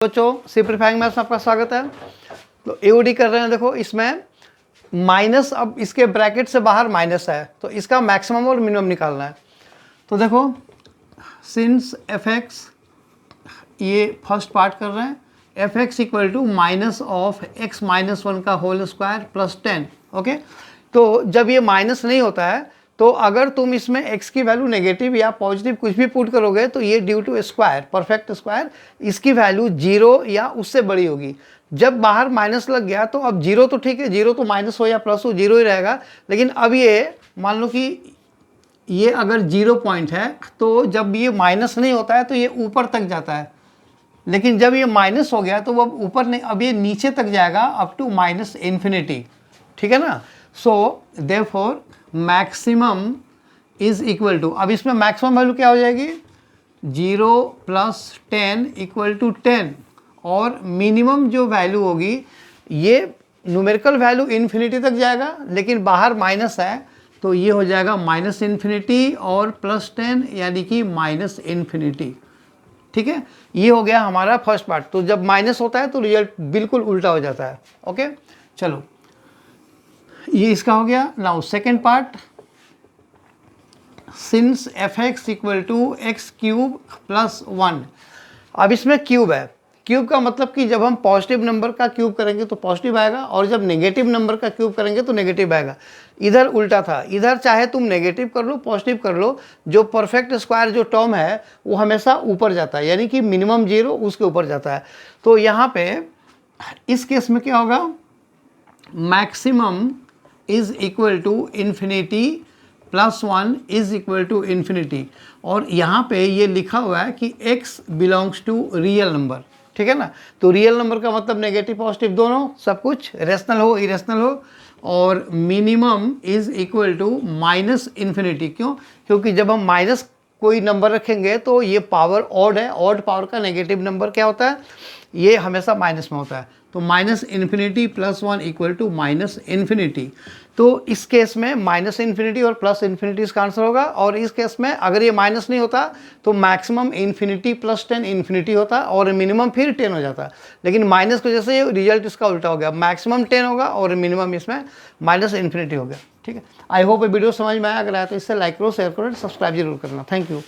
बच्चों सिंपलीफाइंग मैथ्स में आपका स्वागत है। तो एओडी कर रहे हैं। देखो इसमें माइनस, अब इसके ब्रैकेट से बाहर माइनस है तो इसका मैक्सिमम और मिनिमम निकालना है। तो देखो सिंस एफ एक्स, ये फर्स्ट पार्ट कर रहे हैं, F X equal to minus of X minus one का होल स्क्वायर प्लस 10। ओके, तो जब ये माइनस नहीं होता है तो अगर तुम इसमें x की वैल्यू नेगेटिव या पॉजिटिव कुछ भी पुट करोगे तो ये due to square, perfect square, इसकी वैल्यू 0 या उससे बड़ी होगी। जब बाहर माइनस लग गया तो अब 0 तो ठीक है, 0 तो माइनस हो या प्लस हो 0 ही रहेगा। लेकिन अब ये मान लो कि ये अगर 0 पॉइंट है तो जब ये माइनस नहीं होता है तो ये ऊपर तक जाता है, लेकिन जब ये माइनस हो गया तो वो अब ऊपर नहीं, अब ये नीचे तक जाएगा अप टू माइनस इन्फिनिटी। ठीक है ना। So therefore maximum is equal to, अब इसमें मैक्सिमम वैल्यू क्या हो जाएगी, 0 प्लस 10 इक्वल टू 10, और मिनिमम जो वैल्यू होगी ये न्यूमेरिकल वैल्यू इन्फिनिटी तक जाएगा लेकिन बाहर माइनस है तो ये हो जाएगा माइनस इन्फिनिटी और प्लस 10 यानी कि माइनस इन्फिनिटी। ठीक है, ये हो गया हमारा फर्स्ट पार्ट। तो जब माइनस होता है तो रिजल्ट बिल्कुल उल्टा हो जाता है। ओके चलो, ये इसका हो गया। Now second part, since F X equal to X cube plus 1। अब इसमें क्यूब है, क्यूब का मतलब कि जब हम पॉजिटिव नंबर का क्यूब करेंगे तो पॉजिटिव आएगा और जब नेगेटिव नंबर का क्यूब करेंगे तो नेगेटिव आएगा। इधर उल्टा था, इधर चाहे तुम नेगेटिव कर लो पॉजिटिव कर लो, जो परफेक्ट स्क्वायर जो टर्म है वो हमेशा ऊपर जाता है, यानी कि मिनिमम 0 उसके ऊपर जाता है। तो यहाँ पे इस केस में क्या होगा, maximum is equal to infinity plus 1 is equal to infinity, और यहाँ पे ये लिखा हुआ है कि x belongs to real number. ठीक है ना। तो रियल नंबर का मतलब नेगेटिव पॉजिटिव दोनों, सब कुछ रेशनल हो इरेशनल हो, और minimum is equal to minus infinity. क्यों? क्योंकि जब हम माइनस कोई नंबर रखेंगे तो ये पावर ऑड है, ऑड पावर का नेगेटिव नंबर क्या होता है, ये हमेशा माइनस में होता है। तो minus infinity plus 1 equal to minus infinity. तो इस केस में माइनस इन्फिनिटी और प्लस इन्फिनिटी इसका आंसर होगा, और इस केस में अगर ये माइनस नहीं होता तो मैक्सिमम इन्फिनिटी प्लस 10 इन्फिनिटी होता और मिनिमम फिर 10 हो जाता। लेकिन माइनस की वजह से ये रिजल्ट इसका उल्टा हो गया, मैक्सिमम 10 होगा और मिनिमम इसमें माइनस इन्फिनिटी हो गया। ठीक है, आई होप ये वीडियो समझ में आया। अगर आया तो इससे लाइक करो, शेयर करो, सब्सक्राइब जरूर करना। Thank you.